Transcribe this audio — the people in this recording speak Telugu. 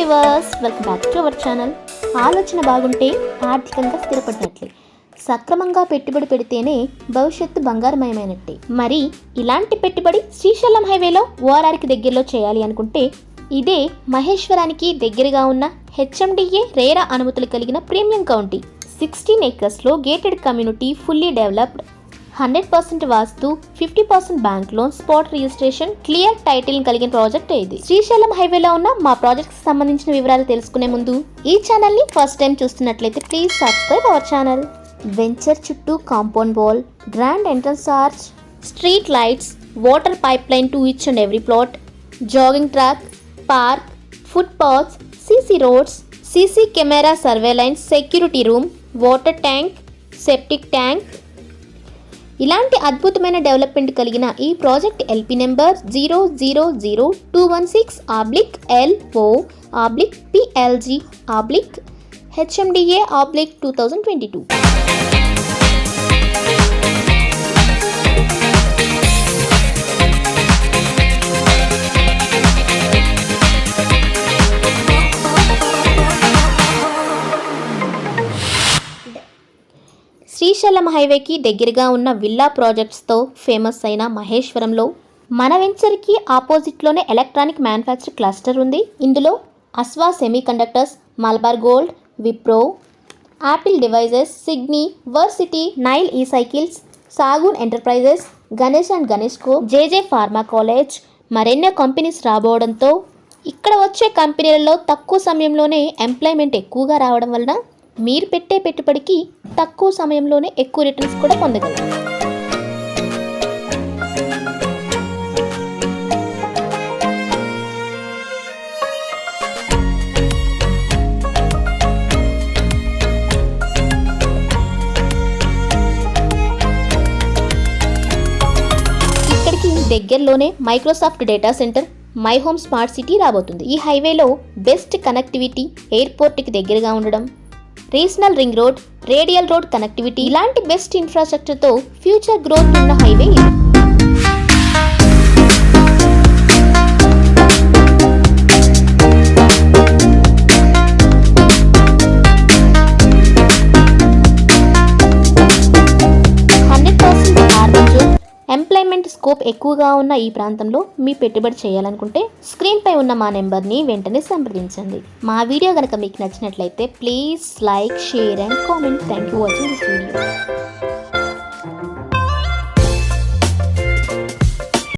Viewers, welcome back to our channel. ఆలోచన బాగుంటే ఆర్థికంగా స్థిరపడినట్లే. సక్రమంగా పెట్టుబడి పెడితేనే భవిష్యత్తు బంగారమయమైనట్టే. మరి ఇలాంటి పెట్టుబడి శ్రీశైలం హైవేలో ఓఆర్ఆర్కి దగ్గరలో చేయాలి అనుకుంటే ఇదే మహేశ్వరానికి దగ్గరగా ఉన్న హెచ్ఎండిఏ రేరా అనుమతులు కలిగిన ప్రీమియం కౌంటీ. 16 acresలో gated community, fully developed, 100% vastu, 50% bank loan, spot registration, clear title కలిగిన ప్రాజెక్ట్ ఇది. శ్రీశైలం హైవేలో ఉన్న మా ప్రాజెక్ట్ కి సంబంధించిన వివరాలు తెలుసుకునే ముందు ఈ ఛానల్ ని ఫస్ట్ టైం చూస్తున్నట్లయితే please subscribe our channel. Venture చుట్టూ compound wall, grand entrance arch, street lights, water pipe line to each and every plot, jogging track, park, foot paths, CC roads, CC camera surveillance, security room, water tank, septic tank. ఇలాంటి అద్భుతమైన డెవలప్మెంట్ కలిగిన ఈ project LP number 000216/LO/PLG/HMDA/2022. Srisailam హైవేకి దగ్గరగా ఉన్న విల్లా ప్రాజెక్ట్స్తో ఫేమస్ అయిన మహేశ్వరంలో మన వెంచర్కి ఆపోజిట్లోనే ఎలక్ట్రానిక్ మ్యానుఫ్యాక్చర్ క్లస్టర్ ఉంది. ఇందులో అస్వా semiconductors, Malabar gold, Wipro, Apple devices, సిగ్నీ, వర్సిటీ, నైల్ ఈ సైకిల్స్, సాగూన్ enterprises, Ganesh and Ganesh co, JJ pharma college, మరెన్నో కంపెనీస్ రాబోవడంతో ఇక్కడ వచ్చే కంపెనీలలో తక్కువ సమయంలోనే ఎంప్లాయ్మెంట్ ఎక్కువగా రావడం వలన మీరు పెట్టే పెట్టుబడికి తక్కువ సమయంలోనే ఎక్కువ రిటర్న్స్ కూడా పొందగలరు. ఇక్కడికి దగ్గరలోనే Microsoft data centre, my home smart city రాబోతుంది. ఈ హైవేలో బెస్ట్ కనెక్టివిటీ, ఎయిర్పోర్ట్కి దగ్గరగా ఉండడం, regional ring road, radial road connectivity, ఇలాంటి బెస్ట్ ఇన్ఫ్రాస్ట్రక్చర్తో ఫ్యూచర్ గ్రోత్ ఉన్న హైవే ఇది. ఎంప్లాయ్మెంట్ స్కోప్ ఎక్కువగా ఉన్న ఈ ప్రాంతంలో మీ పెట్టుబడి చేయాలనుకుంటే స్క్రీన్ పై ఉన్న మా నెంబర్ని వెంటనే సంప్రదించండి. మా వీడియో కనుక మీకు నచ్చినట్లయితే please like, share and comment. Thank you watching this video.